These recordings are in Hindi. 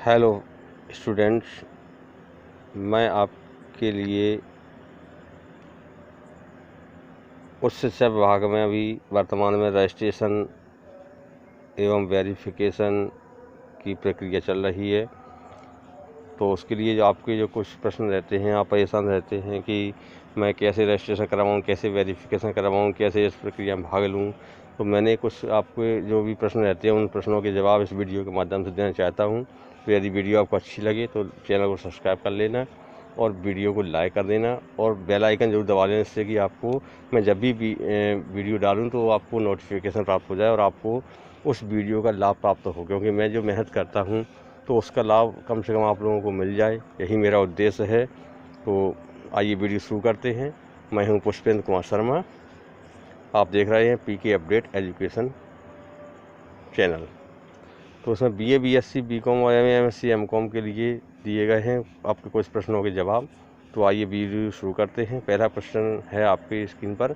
हेलो स्टूडेंट्स, मैं आपके लिए उच्च शिक्षा विभाग में अभी वर्तमान में रजिस्ट्रेशन एवं वेरिफिकेशन की प्रक्रिया चल रही है। तो उसके लिए जो आपके जो कुछ प्रश्न रहते हैं, आप परेशान रहते हैं कि मैं कैसे रजिस्ट्रेशन करवाऊँ, कैसे वेरिफिकेशन करवाऊँ, कैसे इस प्रक्रिया में भाग लूँ। तो मैंने कुछ आपके जो भी प्रश्न रहते हैं उन प्रश्नों के जवाब इस वीडियो के माध्यम से देना चाहता हूँ। तो यदि वीडियो आपको अच्छी लगे तो चैनल को सब्सक्राइब कर लेना और वीडियो को लाइक कर देना और बेल आइकन जरूर दबा लेना, इससे कि आपको मैं जब भी वीडियो डालूँ तो आपको नोटिफिकेशन प्राप्त हो जाए और आपको उस वीडियो का लाभ प्राप्त हो, क्योंकि मैं जो मेहनत करता हूँ तो उसका लाभ कम से कम आप लोगों को मिल जाए, यही मेरा उद्देश्य है। तो आइए वीडियो शुरू करते हैं। मैं हूं पुष्पेंद्र कुमार शर्मा, आप देख रहे हैं पीके अपडेट एजुकेशन चैनल। तो उसमें बीए, बीएससी, बीकॉम और एमए, एमएससी, एमकॉम के लिए दिए गए हैं आपके कुछ प्रश्नों के जवाब। तो आइए वीडियो शुरू करते हैं। पहला प्रश्न है आपकी स्क्रीन पर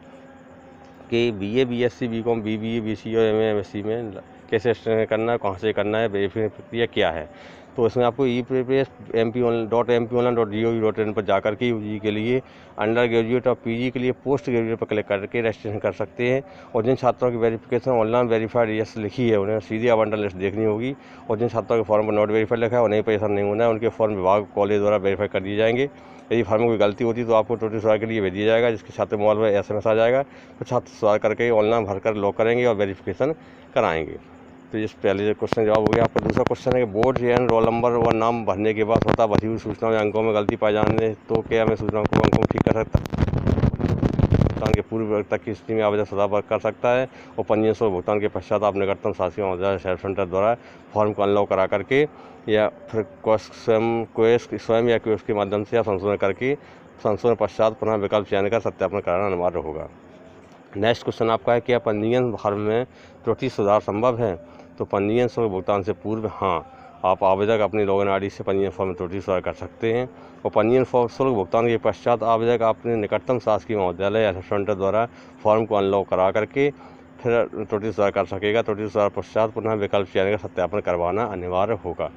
कि BA, BSc, BCom, BBA, BCA और एमए, एमएससी में कैसे रजिस्ट्रेशन करना है, कहाँ से करना है, वेरिफिकेशन प्रक्रिया क्या है। तो इसमें आपको eprepare.mp.online.gov.in पर जाकर के यूजी के लिए, अंडर ग्रेजुएट और पीजी के लिए पोस्ट ग्रेजुएट पर क्लिक करके रजिस्ट्रेशन कर सकते हैं। और जिन छात्रों की वेरिफिकेशन ऑनलाइन वेरीफाइड यस लिखी है उन्हें सीधे आवंटन लिस्ट देखनी होगी, और जिन छात्रों के फॉर्म पर नॉट वेरीफाइड लिखा है उन्हें परेशान नहीं होना है, उनके फॉर्म विभाग कॉलेज द्वारा वेरीफाई कर दिए जाएंगे। यदि फॉर्म में कोई गलती होती तो आपको नोटिस सुधार के लिए भेज दिया जाएगा, जिसके छात्र मोबाइल में SMS आ जाएगा। तो छात्र सुधार करके ऑनलाइन भरकर लॉक करेंगे और वेरिफिकेशन कराएंगे। तो इस पहले क्वेश्चन जवाब हो गया। आपका दूसरा क्वेश्चन है कि बोर्ड एंड रोल नंबर व नाम भरने के बाद स्वतः भरी हुई सूचनाओं या अंकों में गलती पाई जाने तो क्या मैं सूचनाओं को अंकों में ठीक कर सकता भुगतान के पूर्व तक की स्थिति में आवेदन स्वतः कर सकता है। और पंजीयन शुल्क भुगतान के पश्चात आप निकटतम शासकीय मौजूदा सेल्फ सेंटर द्वारा फॉर्म को अनलॉक करा करके या फिर स्वयं या क्वेस्ट के माध्यम से आप संशोधन करके संशोधन पश्चात पुनः विकल्प चयन कर सत्यापन कराना अनिवार्य होगा। नेक्स्ट क्वेश्चन आपका है, क्या पंजीयन फॉर्म में त्रुटि सुधार संभव है। तो पंजीयन शुल्क भुगतान से पूर्व हाँ, आप आवेदक अपनी लॉगिन आईडी से पंजीयन फॉर्म में त्रुटि सुधार कर सकते हैं। और पंजीयन शुल्क भुगतान के पश्चात आवेदक अपने निकटतम शासकीय महाविद्यालय या सेंटर द्वारा फॉर्म को अनलॉक करा करके फिर त्रुटि सुधार कर सकेगा। त्रुटि सुधार पश्चात पुनः विकल्प चयन का सत्यापन करवाना अनिवार्य होगा।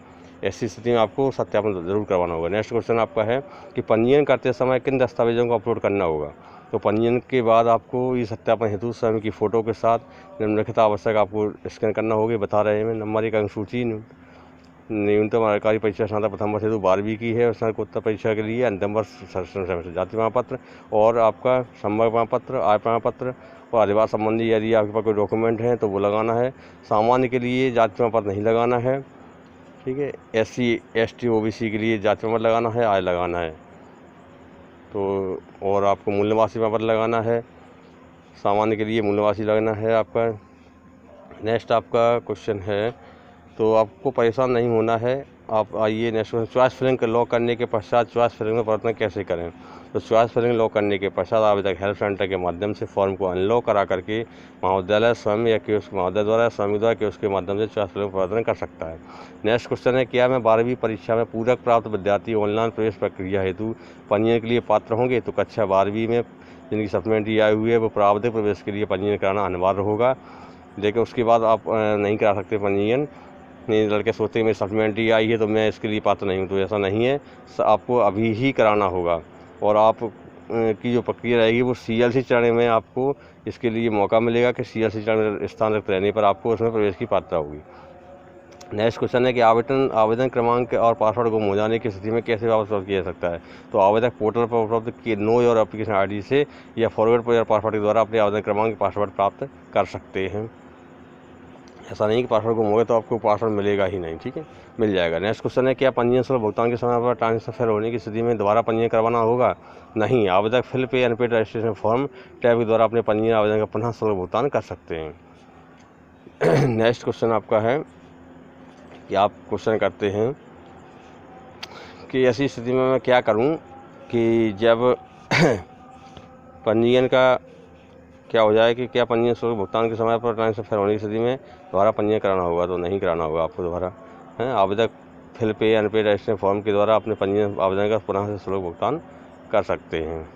ऐसी स्थिति में आपको सत्यापन जरूर करवाना होगा। नेक्स्ट क्वेश्चन आपका है कि पंजीयन करते समय किन दस्तावेजों को अपलोड करना होगा। तो पंजीयन के बाद आपको ये सत्यापन हेतु स्वयं की फ़ोटो के साथ निम्नलिखित आवश्यक आपको स्कैन करना होगी। बता रहे हैं नंबर 1 अंक सूची, न्यूनतम सरकारी परीक्षा स्नातक प्रथम वर्ष हेतु 12वीं की है, स्नातकोत्तर परीक्षा के लिए अंतिम वर्ष सेमेस्टर जाति प्रमाण पत्र और आपका संवर्ग प्रमाण पत्र, आय प्रमाण पत्र और अधिवास संबंधी यदि आपके पास कोई डॉक्यूमेंट हैं तो वो लगाना है। सामान्य के लिए जाति प्रमाण पत्र नहीं लगाना है, ठीक है। SC ST OBC के लिए जाति प्रमाण पत्र लगाना है, आय लगाना है। तो और आपको मूल निवासी प्रमाण पत्र लगाना है, सामान्य के लिए मूल निवासी लगाना है आपका। नेक्स्ट आपका क्वेश्चन है, तो आपको परेशान नहीं होना है। आप आइए next question, choice filling lock करने के पश्चात चॉइस फिलिंग में परिवर्तन कैसे करें। तो चॉइस फिलिंग लॉक करने के पश्चात आवेदक हेल्प सेंटर के माध्यम से फॉर्म को अनलॉक करा करके महाविद्यालय स्वयं या कियोस्क महाविद्यालय द्वारा स्वयं द्वारा कियोस्क के माध्यम से चॉइस फिलिंग परिवर्तन कर सकता है। नेक्स्ट क्वेश्चन है, क्या मैं 12वीं परीक्षा में पूरक प्राप्त विद्यार्थी ऑनलाइन प्रवेश प्रक्रिया हेतु पंजीयन के लिए पात्र होंगे। तो कक्षा 12वीं में जिनकी सप्लीमेंट्री आई हुई है वो प्रावधिक प्रवेश के लिए पंजीयन कराना अनिवार्य होगा, लेकिन उसके बाद आप नहीं करा सकते पंजीयन। नहीं, लड़के सोचते हैं मेरी सप्लीमेंट्री आई है तो मैं इसके लिए पात्र नहीं हूँ, तो ऐसा नहीं है, आपको अभी ही कराना होगा। और आप की जो प्रक्रिया रहेगी वो CLC चरण में आपको इसके लिए मौका मिलेगा कि CLC चरण में स्थान रिक्त रहने पर आपको उसमें प्रवेश की पात्रता होगी। नेक्स्ट क्वेश्चन है कि आवेदन क्रमांक और पासवर्ड गुम हो जाने की स्थिति में कैसे वापस प्राप्त किया जा सकता है। तो आवेदक पोर्टल पर उपलब्ध किए नो योर एप्लीकेशन ID से या फॉरवर्ड योर पासवर्ड के द्वारा अपने आवेदन क्रमांक पासवर्ड प्राप्त कर सकते हैं। ऐसा नहीं कि पासवर्ड गुम हो गया तो आपको पासवर्ड मिलेगा ही नहीं, ठीक है, मिल जाएगा। नेक्स्ट क्वेश्चन है, क्या पंजीयन शुल्क भुगतान के समय पर ट्रांजेक्शन फेल होने की स्थिति में दोबारा पंजीयन करवाना होगा। नहीं, आवेदक फिल पे अनपेड रजिस्ट्रेशन फॉर्म टैब के द्वारा अपने पंजीयन आवेदन का पुनः शुल्क भुगतान कर सकते हैं। नेक्स्ट क्वेश्चन आपका है कि आप क्वेश्चन करते हैं कि ऐसी स्थिति में मैं क्या करूं कि जब पंजीयन का क्या हो जाए कि क्या पंजीयन शुल्क भुगतान के समय पर ट्रांजेक्शन फेल होने की स्थिति में दोबारा पंजीयन कराना होगा। तो नहीं कराना होगा आपको दोबारा, है। आवेदक फिल पे अनपेड रजिस्ट्रेशन फॉर्म के द्वारा अपने पंजीयन आवेदन का पुनः से शुल्क भुगतान कर सकते हैं।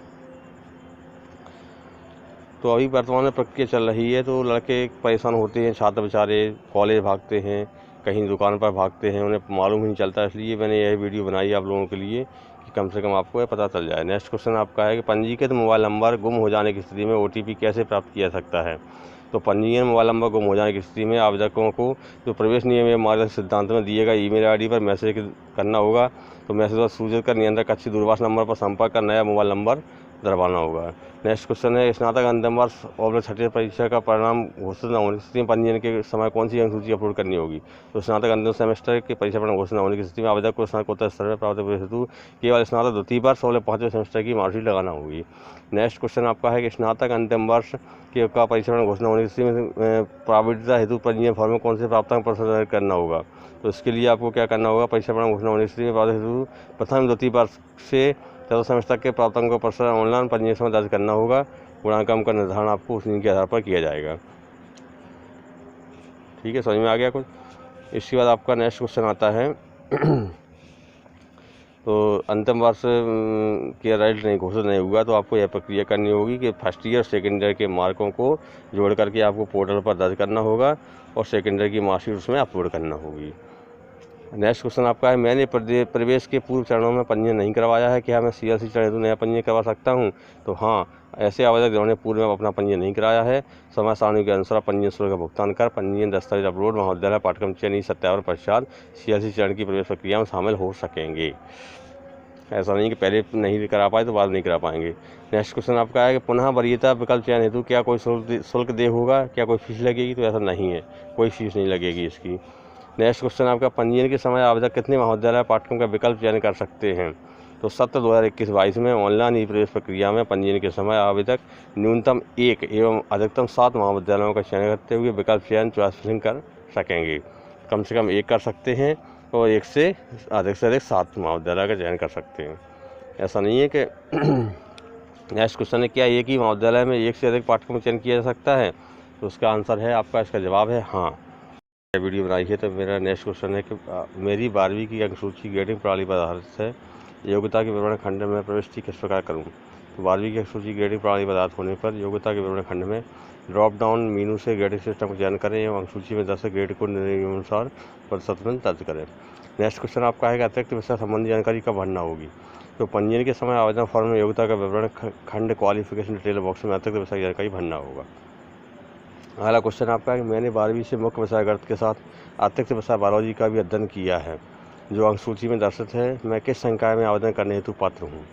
तो अभी वर्तमान में प्रक्रिया चल रही है, तो लड़के परेशान होते हैं, छात्र बेचारे कॉलेज भागते हैं कहीं दुकान पर भागते हैं, उन्हें मालूम ही नहीं चलता। इसलिए मैंने यह वीडियो बनाई आप लोगों के लिए कि कम से कम आपको यह पता चल जाए। नेक्स्ट क्वेश्चन आपका है कि पंजीकृत मोबाइल नंबर गुम हो जाने की स्थिति में OTP कैसे प्राप्त किया जा सकता है। तो पंजीकृत मोबाइल नंबर गुम हो जाने की स्थिति में आवेदकों को जो प्रवेश नियम या मार्गदर्शक सिद्धांत में दिए गए ईमेल ID पर मैसेज करना होगा। तो मैसेज पर सूचित कर नियंत्रक कक्ष दूरभाष नंबर पर संपर्क कर नया मोबाइल नंबर दरवाना होगा। नेक्स्ट क्वेश्चन है स्नातक अंतिम वर्ष और छठी परीक्षा का परिणाम घोषित न होने की स्थिति में पंजीयन के समय कौन सी अनुसूची अपलोड करनी होगी। तो स्नातक अंतिम सेमेस्टर के परीक्षा परिणाम घोषित न होने की स्थिति में आवेदक को स्नातकोत्तर स्तर में प्राप्त प्रवेश हेतु केवल स्नातक द्वितीय वर्ष और 5वें सेमेस्टर की मार्कशीट लगाना होगी। नेक्स्ट क्वेश्चन आपका है कि स्नातक अंतिम वर्ष के का परीक्षा परिणाम घोषित न होने की स्थिति में प्राविधिकता हेतु पंजीयन फॉर्म में कौन से प्राप्तांक प्रदर्शित करना होगा। तो इसके लिए आपको क्या करना होगा, परीक्षा परिणाम घोषित होने की स्थिति में प्राविधिक हेतु प्रथम द्वितीय वर्ष से 4 सेमेस्टर के प्राप्तांकों पर ऑनलाइन पंजीयन में दर्ज करना होगा। गुणांकन का निर्धारण आपको उसी के आधार पर किया जाएगा। ठीक है, समझ में आ गया कुछ। इसके बाद आपका नेक्स्ट क्वेश्चन आता है तो अंतिम वर्ष के रिजल्ट नहीं घोषित नहीं हुआ तो आपको यह प्रक्रिया करनी होगी कि फर्स्ट ईयर सेकेंड ईयर के मार्कों को जोड़ करके आपको पोर्टल पर दर्ज करना होगा और सेकेंड ईयर की मार्कशीट उसमें अपलोड करना होगी। नेक्स्ट क्वेश्चन आपका है मैंने प्रवेश के पूर्व चरणों में पंजीयन नहीं करवाया है, क्या मैं CLC चरण हेतु नया पंजीयन करवा सकता हूं। तो हाँ, ऐसे आवेदक जिन्होंने पूर्व में अपना पंजीयन नहीं कराया है समय सारणी के अनुसार पंजीयन शुल्क का भुगतान कर पंजीयन दस्तावेज अपलोड महाविद्यालय पाठ्यक्रम चयन सत्यापन पश्चात CLC चरण की प्रवेश प्रक्रिया में शामिल हो सकेंगे। ऐसा नहीं कि पहले नहीं करा पाए तो बाद नहीं करा पाएंगे। नेक्स्ट क्वेश्चन आपका है कि पुनः वरीयता विकल्प चयन हेतु क्या कोई शुल्क दे होगा, क्या कोई फीस लगेगी। तो ऐसा नहीं है, कोई फीस नहीं लगेगी इसकी। नेक्स्ट क्वेश्चन आपका पंजीयन के समय आवेदक कितने महाविद्यालय पाठ्यक्रम का विकल्प चयन कर सकते हैं। तो सत्र 2021-22 में ऑनलाइन ई प्रवेश प्रक्रिया में पंजीयन के समय आवेदक न्यूनतम 1 एवं अधिकतम 7 महाविद्यालयों का चयन करते हुए विकल्प चयन चॉइस फिलिंग कर सकेंगे। कम से कम 1 कर सकते हैं और 1 से अधिक 7 महाविद्यालय का चयन कर सकते हैं। ऐसा नहीं है कि नेक्स्ट क्वेश्चन है क्या एक ही महाविद्यालय में 1 से अधिक पाठ्यक्रम चयन किया जा सकता है। तो उसका आंसर है आपका, इसका जवाब है हाँ। वीडियो बनाई है तो मेरा नेक्स्ट क्वेश्चन है कि मेरी 12वीं की अंकसूची ग्रेडिंग प्रणाली पर आधारित है, योग्यता के विवरण खंड में प्रविष्टि किस प्रकार करूं। तो 12वीं की अंकसूची ग्रेडिंग प्रणाली पर आधारित होने पर योग्यता के विवरण खंड में ड्रॉप डाउन मेनू से ग्रेडिंग सिस्टम का चयन करें एवं अंकसूची में 10 ग्रेड को निम्नानुसार प्रतिशत में दर्ज करें। नेक्स्ट क्वेश्चन आपका है कि अतिरिक्त विषय संबंधी जानकारी कब भरना होगी। तो पंजीयन के समय आवेदन फॉर्म में योग्यता का विवरण खंड क्वालिफिकेशन डिटेल बॉक्स में अतिरिक्त विषय जानकारी भरना होगा। अगला क्वेश्चन आपका है कि मैंने 12वीं से मुख्य विषय गणित के साथ अतिरिक्त विषय बायोलॉजी का भी अध्ययन किया है जो अंकसूची में दर्शित है। मैं किस संकाय में आवेदन करने हेतु पात्र हूँ।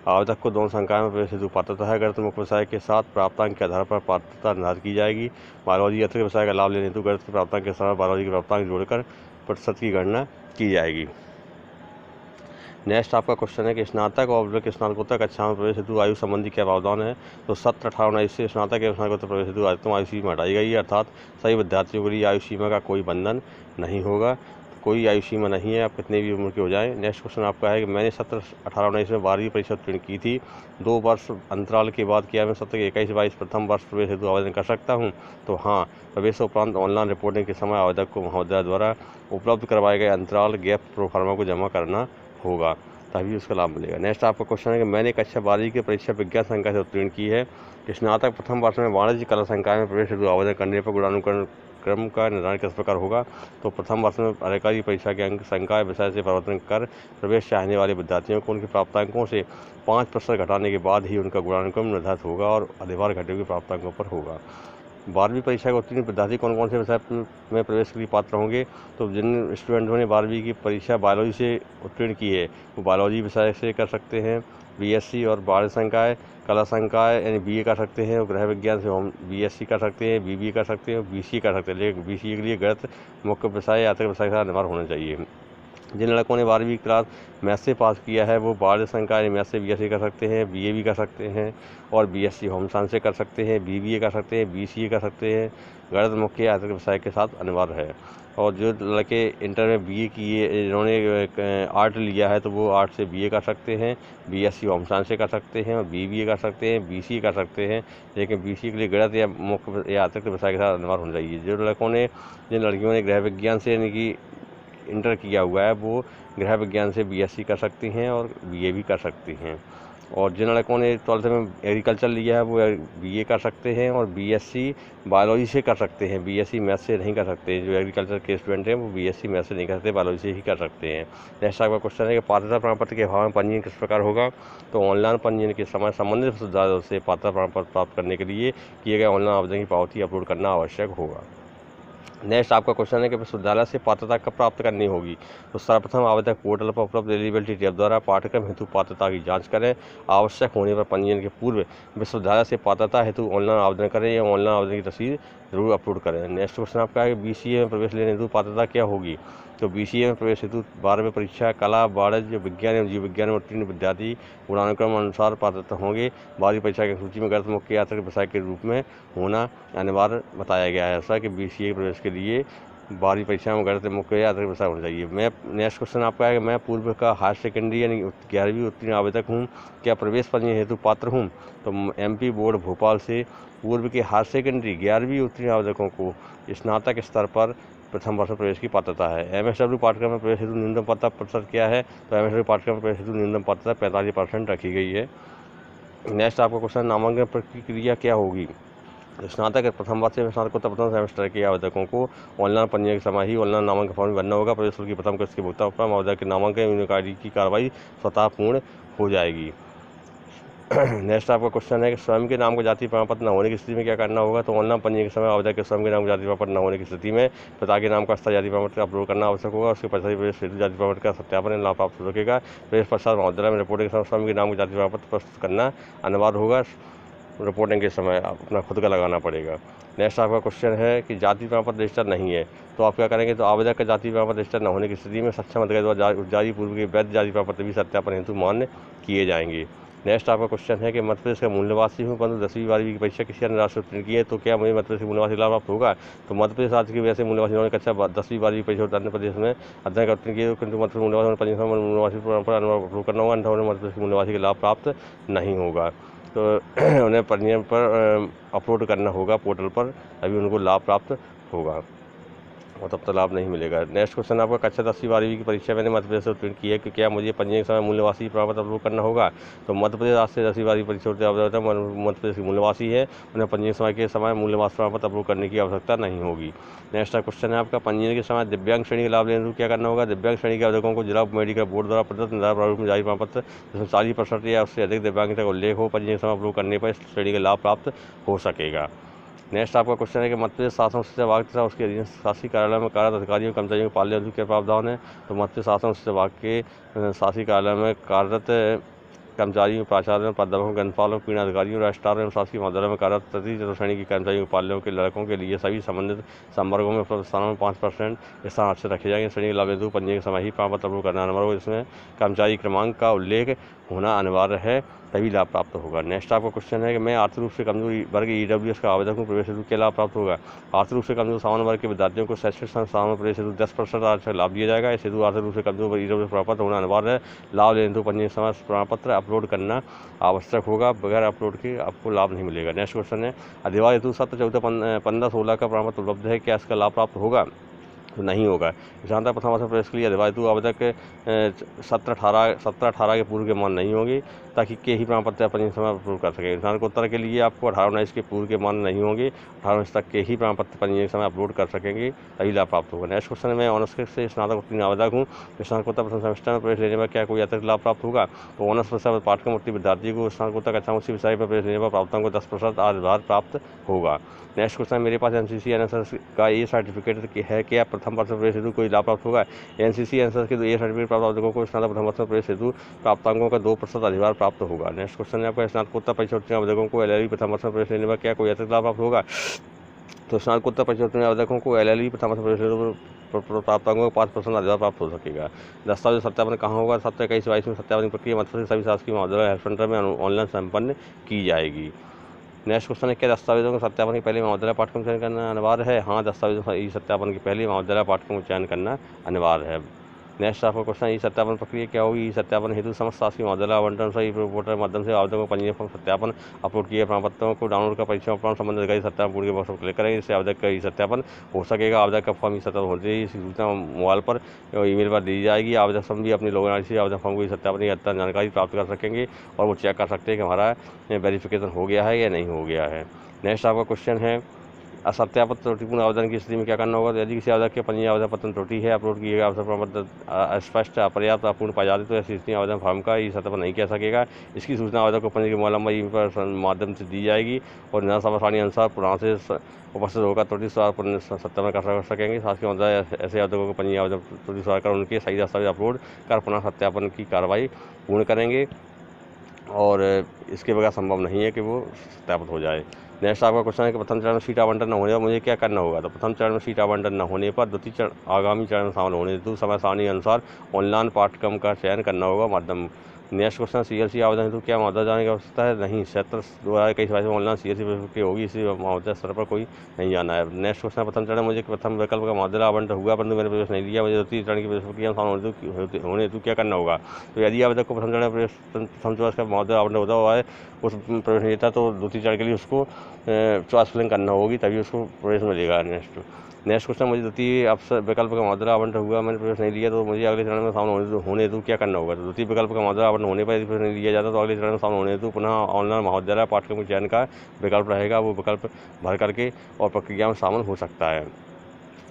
आवेदक को 2 संकाय में प्रवेश हेतु पात्रता है। गणित मुख्य विषय के साथ प्राप्तांक के आधार पर पात्रता निर्धारित की जाएगी। बायोलॉजी अतिरिक्त विषय का लाभ लेने हेतु गणित के प्राप्तांक के साथ बायोलॉजी के प्राप्तांक जोड़कर प्रतिशत की गणना की जाएगी। नेक्स्ट आपका क्वेश्चन है कि स्नातक और स्नातकोत्तर कक्षा में प्रवेश हेतु आयु संबंधी क्या प्रावधान है। तो 17 18 से स्नातक एवं स्नातकोत्तर प्रवेश हेतु अधिकतम आयु सीमा हटाई गई है, अर्थात सभी विद्यार्थियों के लिए आयु सीमा का कोई बंधन नहीं होगा। कोई आयु सीमा नहीं है, आप कितने भी उम्र के हो जाएं। नेक्स्ट क्वेश्चन आपका है कि मैंने 17 18 19 में 12वीं परीक्षा उत्तीर्ण की थी। 2 वर्ष अंतराल के बाद क्या मैं सत्र 21-22 प्रथम वर्ष प्रवेश हेतु आवेदन कर सकता हूँ। तो हाँ, प्रवेश उपरांत ऑनलाइन रिपोर्टिंग के समय आवेदक को महाविद्यालय द्वारा उपलब्ध करवाए गए अंतराल गैप प्रोफार्मा को जमा करना होगा, तभी उसका लाभ मिलेगा। नेक्स्ट आपका क्वेश्चन है कि मैंने कक्षा 12वीं की परीक्षा विज्ञान संकाय से उत्तीर्ण की है। स्नातक प्रथम वर्ष में वाणिज्य कला संकाय में प्रवेश हेतु आवेदन करने पर गुणानुक्रम क्रम का निर्धारण किस प्रकार होगा। तो प्रथम वर्ष में अधिकारी परीक्षा के अंक संकाय विषय से परिवर्तन कर प्रवेश चाहने वाले विद्यार्थियों को उनके प्राप्तांकों से 5% घटाने के बाद ही उनका गुणानुक्रम निर्धारित होगा और अधिभार घटे हुए प्राप्तांकों पर होगा। 12वीं परीक्षा के उत्तीर्ण विद्यार्थी कौन कौन से विषय में प्रवेश के लिए पात्र होंगे। तो जिन स्टूडेंटों ने 12वीं की परीक्षा बायोलॉजी से उत्तीर्ण की है वो बायोलॉजी विषय से कर सकते हैं। BSc और वाणिज्य संकाय, कला संकाय यानी BA कर सकते हैं और गृह विज्ञान से हम BSc कर सकते हैं, BBA कर सकते हैं और BCA कर सकते हैं। लेकिन BCA के लिए गणित मुख्य विषय या अतिरिक्त विषय का अनिवार्य होना चाहिए। जिन लड़कों ने 12वीं क्लास मैथ से पास किया है वो वाणिज्य संकाय मैथ से BSc कर सकते हैं, BA भी कर सकते हैं और BSc होम साइंस से कर सकते हैं, BBA कर सकते हैं, BCA कर सकते हैं। गणित मुख्य अतिरिक्त विषय के साथ अनिवार्य है। और जो लड़के इंटर में BA किए जिन्होंने आर्ट लिया है तो वो आर्ट से BA कर सकते हैं, BSc होम साइंस से कर सकते हैं और BBA कर सकते हैं, BCA कर सकते हैं। लेकिन BCA के लिए गणित या मुख्य या अतिरिक्त विषय के साथ अनिवार्य होना चाहिए। जिन लड़कियों ने गृह विज्ञान से यानी कि इंटर किया हुआ है वो गृह विज्ञान से BSc कर सकती हैं और BA भी कर सकती हैं। और जिन लड़कों ने 12th में एग्रीकल्चर लिया है वो बीए कर सकते हैं और बीएससी बायोलॉजी से कर सकते हैं, बीएससी मैथ से नहीं कर सकते। जो एग्रीकल्चर के स्टूडेंट हैं वो बीएससी मैथ से नहीं कर सकते, बायोलॉजी से ही कर सकते हैं। नेक्स्ट आपका क्वेश्चन है कि पात्रता प्रमाण पत्र के अभाव में पंजीयन किस प्रकार होगा। तो ऑनलाइन पंजीयन के समय संबंधित विश्वविद्यालय से पात्रता प्रमाण पत्र प्राप्त करने के लिए किए गए ऑनलाइन आवेदन की पावती अपलोड करना आवश्यक होगा। नेक्स्ट आपका क्वेश्चन है कि विश्वविद्यालय से पात्रता कब प्राप्त करनी होगी। तो सर्वप्रथम आवेदक पोर्टल पर उपलब्ध एलिजिबिलिटी टैब द्वारा पाठ्यक्रम हेतु पात्रता की जांच करें। आवश्यक होने पर पंजीयन के पूर्व विश्वविद्यालय से पात्रता हेतु ऑनलाइन आवेदन करें या ऑनलाइन आवेदन की रसीद जरूर अपलोड करें। नेक्स्ट क्वेश्चन आपका है कि बीसीए में प्रवेश लेने हेतु पात्रता क्या होगी। तो बीसीए में प्रवेश हेतु 12वीं परीक्षा कला, वाणिज्य, विज्ञान एवं जीव विज्ञान में उत्तीर्ण विद्यार्थी गुणानुक्रम अनुसार पात्रता होंगे। 12वीं परीक्षा की सूची में गलत मुख्य यात्री विषय के रूप में होना अनिवार्य बताया गया है। ऐसा कि बीसीए प्रवेश के लिए 12वीं परीक्षा में गलत मुख्य यात्री विषय होना चाहिए। मैं नेक्स्ट क्वेश्चन आपका है कि मैं पूर्व का हायर सेकेंडरी यानी 11वीं उत्तीर्ण आवेदक हूँ, क्या प्रवेश पंजीयन हेतु पात्र हूँ। तो एमपी बोर्ड भोपाल से पूर्व के हायर सेकेंडरी 11वीं उत्तीर्ण आवेदकों को स्नातक स्तर पर प्रथम वर्ष प्रवेश की पात्रता है। एमएसडब्ल्यू पाठ्यक्रम में प्रवेश हेतु न्यूनतम पात्रता प्रतिशत क्या है। तो एमएसडब्ल्यू पाठ्यक्रम में प्रवेश हेतु न्यूनतम पात्रता 45% रखी गई है। नेक्स्ट आपका क्वेश्चन नामांकन प्रक्रिया क्या होगी। स्नातक प्रथम वर्ष में स्नातकोत्तर प्रथम सेमेस्टर के आवेदकों को ऑनलाइन पंजीयन के समय ही ऑनलाइन नामांकन फॉर्म भरना होगा। प्रवेश शुल्क की प्रथम किस्त के भुगतान पर आवेदक के नामांकन यूनिक ID की कार्रवाई स्वतः पूर्ण हो जाएगी। नेक्स्ट आपका क्वेश्चन है कि स्वयं के नाम को जाति प्रमाण पत्र न होने की स्थिति में क्या करना होगा। तो ऑनलाइन पंजीयन के समय आवेदक के स्वयं के नाम को जाति प्रमाण पत्र न होने की स्थिति में पिता के नाम का स्थायी जाति प्रमाण पत्र अपलोड करना आवश्यक होगा। उसके पश्चात प्रवेश हेतु जाति प्रमाण पत्र का सत्यापन लाभ प्राप्त हो सकेगा। प्रवेश पश्चात महाविद्यालय में रिपोर्टिंग के समय स्वयं के नाम को जाति प्रमाण पत्र प्रस्तुत करना अनिवार्य होगा। रिपोर्टिंग के समय अपना खुद का लगाना पड़ेगा। नेक्स्ट आपका क्वेश्चन है कि जाति प्रमाण पत्र रजिस्टर नहीं है तो आप क्या करेंगे। तो आवेदक का जाति प्रमाण पत्र रजिस्टर न होने की स्थिति में सक्षम अधिकारी द्वारा जारी पूर्व के वैध जाति प्रमाण पत्र भी सत्यापन हेतु मान्य किए जाएंगे। नेक्स्ट आपका क्वेश्चन है कि मध्य प्रदेश का मूल निवासी हूँ परंतु 10वीं 12वीं की परीक्षा किसी अन्य राष्ट्र उत्तीर्ण की है तो क्या मुझे मध्य प्रदेश के मूल निवासी लाभ प्राप्त होगा। तो मध्य प्रदेश राज्य की वजह से मूल निवासी उन्होंने कक्षा 10वीं 12वीं परीक्षा अन्य प्रदेश में अध्ययन उत्तीर्ण किए किंतु मध्य प्रदेश मूल निवासी पर अनुभव करना होगा, अन्यथा उन्हें मध्य प्रदेश के मूल निवासी के लाभ प्राप्त नहीं होगा। तो उन्हें पंजीयन पर अपलोड करना होगा पोर्टल पर, अभी उनको लाभ प्राप्त होगा और तब तक लाभ नहीं मिलेगा। नेक्स्ट क्वेश्चन आपका कक्षा 10वीं 12वीं की परीक्षा मैंने मध्य प्रदेश से उत्तीर्ण की है कि क्या मुझे पंजीयन के समय मूल निवासी प्रमाण पत्र अपलोड करना होगा। तो मध्य प्रदेश आज से 10वीं 12वीं परीक्षा मध्य प्रदेश के मूल निवासी है, उन्हें पंजीयन के समय मूल निवासी प्रमाण पत्र अपलोड करने की आवश्यकता नहीं होगी। नेक्स्ट क्वेश्चन है आपका पंजीयन के समय दिव्यांग श्रेणी का लाभ लेने क्या करना होगा। दिव्यांग श्रेणी के आवेदकों को जिला मेडिकल बोर्ड द्वारा प्रदत्त निर्धारित प्रारूप में जारी प्रमाण पत्र जिसमें 40% या उससे अधिक दिव्यांगता का उल्लेख हो पंजीयन के समय अपलोड करने पर इस श्रेणी का लाभ प्राप्त हो सकेगा। नेक्स्ट आपका क्वेश्चन है कि मध्य प्रदेश शासन शिक्षा विभाग तथा उसके अधीन शासी कार्यालय में कार्यरत अधिकारियों कर्मचारियों के पाल्य के प्रावधान है। तो मध्य प्रदेश शासन शिक्षा विभाग के शासी कार्यालय में कार्यरत कर्मचारियों, प्राचार्यों, प्राध्यापकों, ग्रंथपालों, पीण अधिकारियों, रजिस्ट्रारों एवं शासकीय महाविद्यालय में कार्यरत तृतीय चतुर्थ श्रेणी के कर्मचारियों के पाल्यों के लड़कों के लिए सभी संबंधित संवर्गों में उपलब्ध स्थानों में 5% स्थान आरक्षित रखे जाएंगे। श्रेणी के लाभ हेतु पंजीयन के समय ही प्रमाण पत्र अपलोड करना अनिवार्य होगा, जिसमें कर्मचारी क्रमांक का उल्लेख होना अनिवार्य है, तभी लाभ प्राप्त होगा। नेक्स्ट आपका क्वेश्चन है कि मैं आर्थिक रूप से कमजोर वर्ग EWS का आवेदक हूँ, प्रवेश हेतु क्या लाभ प्राप्त होगा। आर्थिक रूप से कमजोर सामान्य वर्ग के विद्यार्थियों को शैक्षिक संस्थानों में प्रवेश हेतु 10% आरक्षण लाभ दिया जाएगा। इस हेतु आर्थिक रूप से कमजोर EWS प्रमाण पत्र होना अनिवार्य है। लाभ लेने हेतु पंजीयन समय प्रमाण पत्र अपलोड करना आवश्यक होगा, बगैर अपलोड के आपको लाभ नहीं मिलेगा। नेक्स्ट क्वेश्चन है अधिवास हेतु 7, 14, 15, 16 का प्रमाण पत्र उपलब्ध है, क्या इसका लाभ प्राप्त होगा। तो नहीं होगा। स्नातक प्रथम वर्ष प्रवेश के लिए अधिवास हेतु आवेदक 17-18 के पूर्व के मान नहीं होंगे ताकि के ही प्रमाण पत्र पंजीयन समय अपलोड कर सकें। स्नातकोत्तर के लिए आपको 18-19 के पूर्व के मान नहीं होंगे, 18-19 तक के ही प्रमाण पत्र पंजीयन समय अपलोड कर सकेंगे, तभी लाभ प्राप्त होगा। नेक्स्ट क्वेश्चन में ऑनर्स से स्नातक उत्तीर्ण आवेदक हूँ, स्नातकोत्तर प्रथम सेमेस्टर में प्रवेश लेने पर क्या कोई अतिरिक्त लाभ प्राप्त होगा। तो ऑनर्स पाठ्यक्रम उत्तीर्ण विद्यार्थी को स्नातकोत्तर कक्षा उसी विषय पर प्रवेश लेने पर प्राप्तांक को 10% आधार प्राप्त होगा। नेक्स्ट क्वेश्चन मेरे पास NCC NSS का ए सर्टिफिकेट है, क्या प्रथम वर्ष प्रवेश हेतु कोई लाभ प्राप्त होगा। NCC NSS के ए सर्टिफिकेट प्राप्त आवेदकों को स्नातक प्रथम वर्ष प्रवेश हेतु प्राप्तांकों का 2% अधिभार प्राप्त होगा। नेक्स्ट क्वेश्चन है आपका स्नातकोत्तर परीक्षा उत्तीर्ण आवेदकों को LLB प्रथम वर्ष प्रवेश लेने पर क्या कोई अतिरिक्त लाभ प्राप्त होगा। तो स्नातकोत्तर परीक्षा उत्तीर्ण आवेदकों को LLB प्रथम वर्ष प्रवेश प्राप्तांकों का 5% अधिभार प्राप्त हो सकेगा। दस्तावेज सत्यापन कहाँ होगा। 17-21-22 में सत्यापन प्रक्रिया मध्य प्रदेश सभी शासकीय महाविद्यालय हेल्प सेंटर में ऑनलाइन संपन्न की जाएगी। नेक्स्ट क्वेश्चन है क्या दस्तावेजों के सत्यापन के पहले महाविद्यालय पाठ्यक्रम चयन करना अनिवार्य है। हाँ, दस्तावेजों के सत्यापन के पहले महाविद्यालय पाठ्यक्रम चयन करना अनिवार्य है। नेक्स्ट आपका क्वेश्चन, ई सत्यापन प्रक्रिया क्या होगी। ई सत्यापन हेतु समस्त शासकीय महाविद्यालय आवंटन से ई पोर्टल के माध्यम से आवेदकों को पंजीयन फॉर्म सत्यापन अपलोड किए प्रमाण पत्रों को डाउनलोड कर परीक्षा उपरांत संबंधित अधिकारी सत्यापन पूर्ण के बॉक्स पर क्लिक करेंगे, जिससे आवेदक का ई सत्यापन हो सकेगा। आवेदक का फॉर्म ई सत्यापन होते ही सूचना मोबाइल पर ईमेल पर दी जाएगी। आवेदक स्वयं भी अपनी लॉगिन आईडी से आवेदक फॉर्म को ई सत्यापन की अद्यतन जानकारी प्राप्त कर सकेंगे और वो चेक कर सकते हैं कि हमारा वेरिफिकेशन हो गया है या नहीं हो गया है। नेक्स्ट आपका क्वेश्चन है, असत्यापित त्रुटिपूर्ण आवेदन की स्थिति में क्या करना होगा। तो यदि किसी आवेदक के पंजीयन आवेदन पत्र त्रुटि है, अपलोड किए गए आवेदन प्रमाण पत्र स्पष्ट, अपर्याप्त, अपूर्ण पाई जाती तो ऐसी स्थिति में आवेदन फॉर्म का ई सत्यापन नहीं किया सकेगा। इसकी सूचना आवेदक को पंजीयन के मोबाइल नंबर ईमेल पर माध्यम से दी जाएगी और निर्धारित समय सारणी अनुसार पुनः से उपस्थित होकर त्रुटि सुधार पर सत्यापन कर सकेंगे। साथ ही ऐसे आवेदकों को पंजीयन आवेदन त्रुटि सुधार कर उनके सही दस्तावेज अपलोड कर पुनः सत्यापन की कार्रवाई पूर्ण करेंगे और इसके बगैर संभव नहीं है कि वो सत्यापित हो जाए। नेक्स्ट आपका क्वेश्चन है कि प्रथम चरण में सीट आवंटन न होने पर मुझे क्या करना होगा। तो प्रथम चरण में सीट आवंटन न होने पर द्वितीय चरण आगामी चरण में शामिल होने हेतु समय सारणी अनुसार ऑनलाइन पाठ्यक्रम का चयन करना होगा माध्यम। नेक्स्ट क्वेश्चन, CLC आवेदन हेतु क्या महोदया जाने की आवश्यकता है। नहीं, क्षेत्र 2021 में ऑनलाइन CLC प्रक्रिया होगी, इसी महोदया स्तर पर कोई नहीं जाना है। नेक्स्ट क्वेश्चन, प्रथम चरण में मुझे प्रथम विकल्प का महोदया आवंटन हुआ परंतु मैंने प्रवेश नहीं लिया, मुझे द्वितीय चरण की प्रक्रिया में होने हेतु क्या करना होगा। तो यदि आवेदक को प्रथम चरण में प्रथम चॉइस का महोदया आवंटन होता हुआ है, उस प्रवेश नहीं देता, तो द्वितीय चरण के लिए उसको चॉइस फिलिंग करना होगी, तभी उसको प्रवेश मिलेगा। नेक्स्ट क्वेश्चन, मुझे द्वितीय अवसर विकल्प का महोदया आवंटन हुआ, मैंने प्रवेश नहीं लिया, तो मुझे अगले चरण में शामिल होने हेतु क्या करना होगा। तो द्वितीय विकल्प का महोदया आवंटन होने पर यदि प्रवेश नहीं लिया जाता, तो अगले चरण में शामिल होने हेतु पुनः ऑनलाइन महाविद्यालय पाठ्यक्रम के चयन का विकल्प रहेगा, वो विकल्प भर करके और प्रक्रिया में शामिल हो सकता है।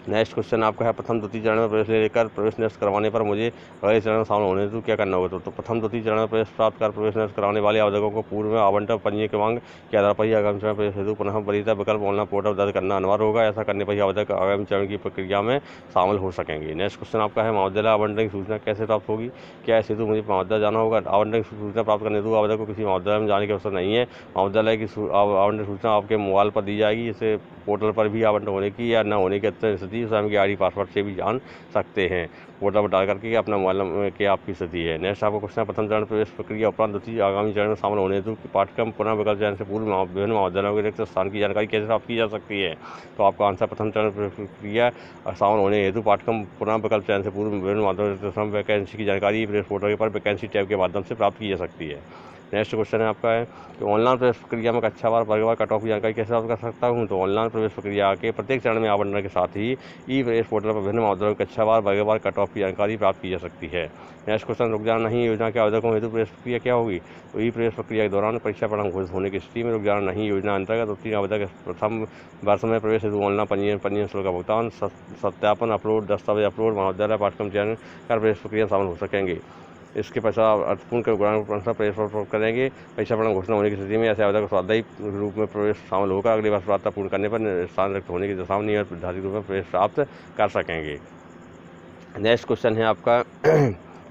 नेक्स्ट क्वेश्चन आपका है, प्रथम द्वितीय चरण में प्रवेश लेकर प्रवेश निरस्त करवाने पर मुझे अगले चरण में शामिल होने हेतु क्या करना होगा। तो प्रथम द्वितीय चरण में प्रवेश प्राप्त कर प्रवेश निरस्त कराने वाले आवेदकों को पूर्व में आवंटन पंजीयन क्रमांक के आधार पर ही आगामी चरण प्रवेश हेतु पुनः वरीयता विकल्प ऑनलाइन पोर्टल दर्ज करना अनिवार्य होगा। ऐसा करने पर ही आवेदक आगामी चरण की प्रक्रिया में शामिल हो सकेंगे। नेक्स्ट क्वेश्चन आपका है, महाविद्यालय आवंटन की सूचना कैसे प्राप्त होगी। क्या इस हेतु मुझे महाविद्यालय जाना होगा। आवंटन की सूचना प्राप्त करने हेतु आवेदक को किसी महाविद्यालय में जाने की आवश्यकता नहीं है। महाविद्यालय की आवंटन सूचना आपके मोबाइल पर दी जाएगी। इसे पोर्टल पर भी आवंटन होने की या न होने की स्थिति स्वयं की ID पासवर्ड से भी जान सकते हैं, पोर्टल पर डाल करके अपना मोबाइल नंबर की आपकी स्थिति है। नेक्स्ट आपको क्वेश्चन, प्रथम चरण प्रवेश प्रक्रिया उपरांत द्वितीय आगामी चरण में शामिल होने हेतु पाठ्यक्रम पुनः विकल्प चयन से पूर्व विभिन्न महाविद्यालयों के रिक्त स्थान की जानकारी कैसे प्राप्त की जा सकती है। तो आपका आंसर, प्रथम चरण प्रक्रिया शामिल होने हेतु पाठ्यक्रम पुनः विकल्प चयन से पूर्व विभिन्न महाविद्यालयों वैकेंसी की जानकारी प्रेस पोर्टल पर वैकेंसी टैब के माध्यम से प्राप्त की जा सकती है। नेक्स्ट क्वेश्चन है आपका है कि ऑनलाइन प्रवेश प्रक्रिया में कक्षावार वर्गवार कट ऑफ की जानकारी कैसे प्राप्त कर सकता हूं। तो ऑनलाइन प्रवेश प्रक्रिया के प्रत्येक चरण में आवंटन के साथ ही ई प्रवेश पोर्टल पर विभिन्न महाविद्यालयों की कक्षावार वर्गवार कट ऑफ की जानकारी प्राप्त की जा सकती है। नेक्स्ट क्वेश्चन, रुक जाना नहीं योजना के आवेदकों हेतु प्रवेश प्रक्रिया क्या होगी। तो ई प्रवेश प्रक्रिया के दौरान परीक्षा परिणाम घोषित होने की स्थिति में रुक जाना नहीं योजना अंतर्गत उत्तीर्ण आवेदक प्रथम वर्ष में प्रवेश हेतु ऑनलाइन पंजीयन शुल्क का भुगतान, सत्यापन, अपलोड, दस्तावेज अपलोड, महाविद्यालय पाठ्यक्रम चयन कर प्रवेश प्रक्रिया शामिल हो सकेंगे। इसके पश्चात अर्थपूर्ण के अनुसार प्रवेश करेंगे। परीक्षा परिणाम घोषणा होने की स्थिति में ऐसे आवेदक को स्वाध्यायी रूप में प्रवेश शामिल होकर अगले वर्ष प्राप्त पूर्ण करने पर स्थान रिक्त होने की दशा में नियमित विद्यार्थी रूप में प्रवेश प्राप्त कर सकेंगे। नेक्स्ट क्वेश्चन है आपका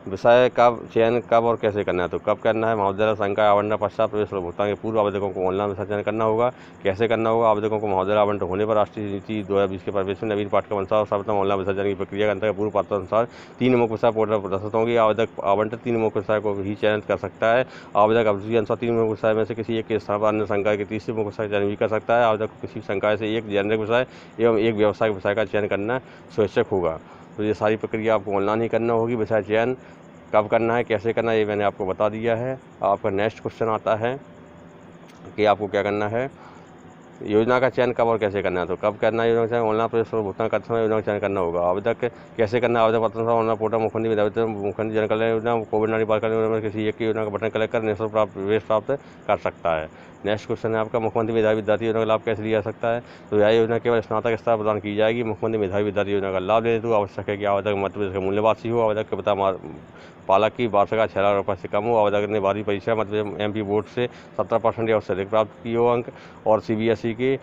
विषय कब चयन कब और कैसे करना है। तो कब करना है, महाविद्यालय संकाय आवंटन पश्चात प्रवेश भुगतान के पूर्व आवेदकों को ऑनलाइन विषय चयन करना होगा। कैसे करना होगा, आवेदकों को महाविद्यालय आवंटन होने पर राष्ट्रीय नीति 2020 के परिवेश में नवीन पाठ्यक्रम अनुसार सर्वप्रथम ऑनलाइन विषय चयन की प्रक्रिया के अंतर्गत पूर्व पात्रता अनुसार 3 मुख्य विषय पोर्टल पर प्रदर्शित होंगे। आवेदक आवंटित 3 मुख्य विषय को ही चयनित कर सकता है। आवेदक अभिरुचि अनुसार 3 मुख्य विषय में से किसी एक के स्थान पर अन्य संकाय के तीसरे मुख्य विषय चयन भी कर सकता है। आवेदक को किसी संकाय से एक जेनरिक विषय एवं एक व्यावसायिक विषय का चयन करना स्वैच्छिक होगा। तो ये सारी प्रक्रिया आपको ऑनलाइन ही करना होगी। विषय चयन कब करना है, कैसे करना है, ये मैंने आपको बता दिया है। आपका नेक्स्ट क्वेश्चन आता है कि आपको क्या करना है, योजना का चयन कब और कैसे करना है। तो कब करना है योजना का चयन, ऑनलाइन प्रवेश भुगतान करते समय योजना का चयन करना होगा। आवेदक कैसे करना है, आवेदक पत्र ऑनलाइन पोर्टल मुख्यमंत्री जन कल्याण योजना, कोविड-19 बाल कल्याण योजना में किसी एक की योजना का बटन क्लिक कर निःशुल्क प्रवेश प्राप्त कर सकता है। नेक्स्ट क्वेश्चन है आपका, मुख्यमंत्री मेधावी विद्यार्थी योजना का लाभ कैसे लिया जा सकता है। तो यह योजना केवल स्नातक स्तर प्रदान की जाएगी। मुख्यमंत्री मेधावी विद्यार्थी योजना का लाभ लेने हेतु आवश्यक है कि आवेदक मध्य प्रदेश का मूल्यवासी हो, आवेदक के पिता पालक की वार्षिक 6 लाख रुपये से कम हो, आवेदक ने 12वीं परीक्षा मध्य MP बोर्ड से 70% या उससे अधिक प्राप्त किए हो अंक और CBSE के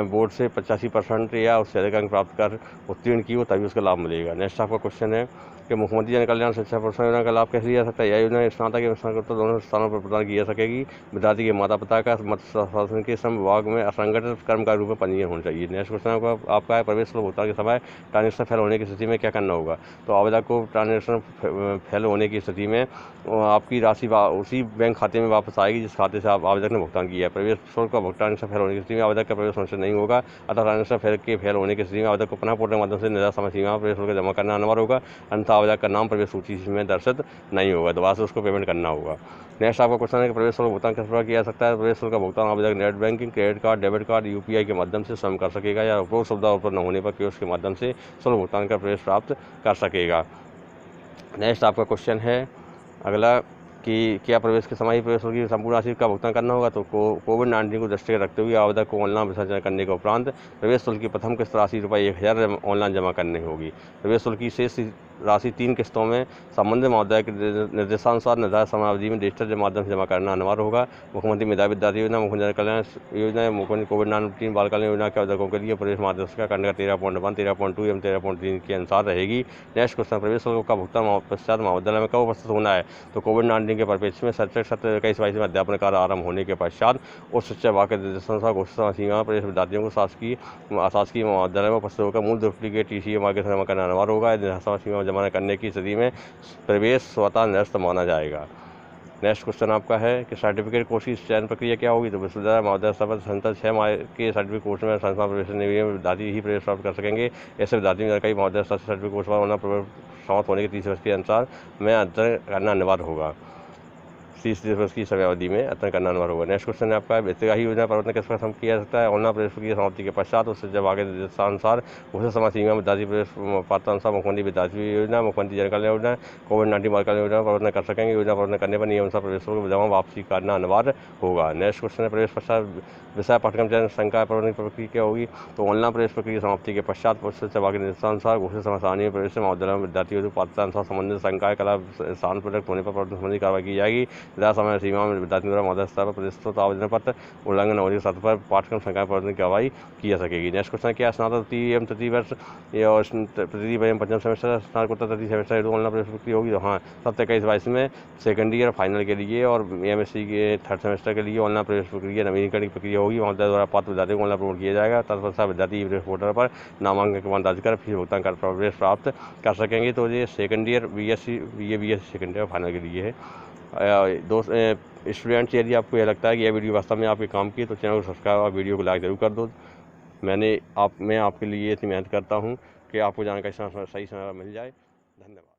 बोर्ड से 85% या उससे अधिक अंक प्राप्त कर उत्तीर्ण की हो, तभी उसका लाभ मिलेगा। नेक्स्ट आपका क्वेश्चन है कि मुख्यमंत्री जन कल्याण शिक्षा प्रोत्साहन योजना का लाभ कैसे लिया जा सकता है। यह योजना स्नातक एवं स्नातकोत्तर दोनों स्थानों पर प्रदान की जा सकेगी। विद्यार्थी के माता पिता का मध्य शासन के श्रम विभाग में असंगठित कर्मकारी रूप में पंजीयन होना चाहिए। नेक्स्ट क्वेश्चन आपका है, प्रवेश शुल्क भुगतान के समय ट्रांजेक्शन फेल होने की स्थिति में क्या करना होगा। तो आवेदक को ट्रांजेक्शन फेल होने की स्थिति में आपकी राशि उसी बैंक खाते में वापस आएगी जिस खाते से आप आवेदक ने भुगतान किया है। प्रवेश शुल्क का भुगतान फेल होने की स्थिति में आवेदक का प्रवेश सुनिश्चित नहीं होगा। अतः ट्रांजेक्शन फेल होने की स्थिति में आवेदक को पुनः पोर्टल के माध्यम से निर्धारित समय सीमा प्रवेश शुल्क जमा करना अनिवार्य होगा। अन्यथा आवेदक का नाम प्रवेश सूची में दर्शित नहीं होगा, दोबारा से उसको पेमेंट करना होगा। नेक्स्ट आपका क्वेश्चन है कि प्रवेश शुल्क भुगतान किस प्रकार किया जा सकता है। प्रवेश शुल्क का भुगतान आवेदक net banking, credit card, debit card, UPI के माध्यम से स्वयं कर सकेगा या उपरोक्त सुविधा उपलब्ध न होने पर कियोस्क के माध्यम से शुल्क भुगतान का प्रवेश प्राप्त कर सकेगा। नेक्स्ट आपका क्वेश्चन है अगला कि क्या प्रवेश के समय ही प्रवेश शुल्क की संपूर्ण राशि का भुगतान करना होगा। तो कोविड-19 को दृष्टिगत रखते हुए आवेदक को ऑनलाइन विसर्जन करने के उपरांत प्रवेश शुल्क की प्रथम किस्त राशि ₹1000 ऑनलाइन जमा करनी होगी। प्रवेश शुल्क की शेष राशि 3 किस्तों में संबंधित महोदय के निर्देशानुसार निर्धारित समयावधि में डिजिटल के माध्यम से जमा करना अनिवार्य होगा। मुख्यमंत्री मेधावी विद्यार्थी योजना, मुख्यमंत्री कल्याण योजना, मुख्यमंत्री कोविड-19 बाल कल्याण योजना के आवेदकों के लिए प्रवेश मार्गदर्शिका खंड 13.1, 13.2 एवं 13.3 के अनुसार रहेगी। नेक्स्ट क्वेश्चन, प्रवेश शुल्क का भुगतान पश्चात महाविद्यालय में कब उपस्थित होना है। तो कोविड-19 के परिप्रेक्ष्य में शैक्षणिक सत्र 21-22 में अध्यापन कार्य आरंभ होने के पश्चात उच्च शिक्षा विभाग के निर्देशानुसार घोषित समय सीमा में प्रवेश विद्यार्थियों को शासकीय महाविद्यालय में उपस्थित होकर मूल डुप्लीकेट TCA मार्ग से जमा करना अनिवार्य होगा। समय सीमा में जमा करने की स्थिति में प्रवेश स्वतः निरस्त माना जाएगा। नेक्स्ट क्वेश्चन आपका है कि सर्टिफिकेट कोर्स की चयन प्रक्रिया क्या होगी। तो विश्वविद्यालय महाविद्यालय स्तर पर संस्था 6 माह के सर्टिफिकेट कोर्स में संस्थान प्रवेश विद्यार्थी ही प्रवेश प्राप्त कर सकेंगे। ऐसे विद्यार्थी में कई महाविद्यालय स्तर सर्टिफिकेट कोर्स पर समाप्त होने के 30 वर्ष के अनुसार में अध्ययन करना अनिवार्य होगा। 30 वर्ष की समयावधि में अध्ययन करना अनिवार्य होगा। नेक्स्ट क्वेश्चन है आपका वित्तगाही योजना प्रवर्तन किस प्रकार किया जाता है। ऑनलाइन प्रवेश की समाप्ति के पश्चात उससे जब आगे निर्देशानुसार घोषित समय सीमा में विद्यार्थी प्रवेश पात्रतानुसार मुख्यमंत्री विद्यार्थी योजना, मुख्यमंत्री जन कल्याण योजना, कोविड-19 बाल कल्याण योजना प्रवर्तन कर सकेंगे। योजना प्रवर्तन करने पर नियमानुसार प्रवेश शुल्क जमा वापसी करना अनिवार्य होगा। नेक्स्ट क्वेश्चन है प्रवेश पश्चात विषय पाठ्यक्रम चयन संकाय प्रवर्तन प्रक्रिया क्या होगी। तो ऑनलाइन प्रवेश प्रक्रिया समाप्ति के पश्चात जब आगे निर्देशानुसार घोषित समय सारणी में प्रवेश महाविद्यालय में विद्यार्थियों को पात्रतानुसार संबंधित संकाय कला स्थान प्रोजेक्ट होने पर प्रवर्तन संबंधी कार्रवाई की जाएगी। समय सीमा विद्यार्थियों द्वारा महाविद्यालय स्तर पर प्रस्तुत आवेदन पत्र उल्लंघन होने के सतह पर पाठ्यक्रम संकाय प्रवर्तन की कार्रवाई की जा सकेगी। नेक्स्ट क्वेश्चन क्या स्नातक तृतीय एवं तृतीय वर्ष और तृतीय एवं पंचम सेमेस्टर स्नातकोत्तर तृतीय सेमेस्टर हेतु ऑनलाइन प्रवेश प्रक्रिया होगी। तो हाँ, 27-22 में सेकेंड ईयर फाइनल के लिए और MSc के थर्ड सेमेस्टर के लिए ऑनलाइन प्रवेश प्रक्रिया नवीनीकरण की प्रक्रिया होगी। महाविद्यालय द्वारा पात्र विद्यार्थियों को ऑनलाइन प्रमोट किया जाएगा। तत्पश्चात विद्यार्थी पोर्टल पर नामांकन के बाद दर्ज कर फीस भुगतान कर प्रवेश प्राप्त कर सकेंगे। तो ये second year BSc BSc second year final के लिए है। दोस्त स्टूडेंट्स, यदि आपको यह लगता है कि यह वीडियो वास्तव में आपके काम की तो चैनल को सब्सक्राइब और वीडियो को लाइक जरूर कर दो। मैं आपके लिए इतनी मेहनत करता हूँ कि आपको जानकारी सही समय मिल जाए। धन्यवाद।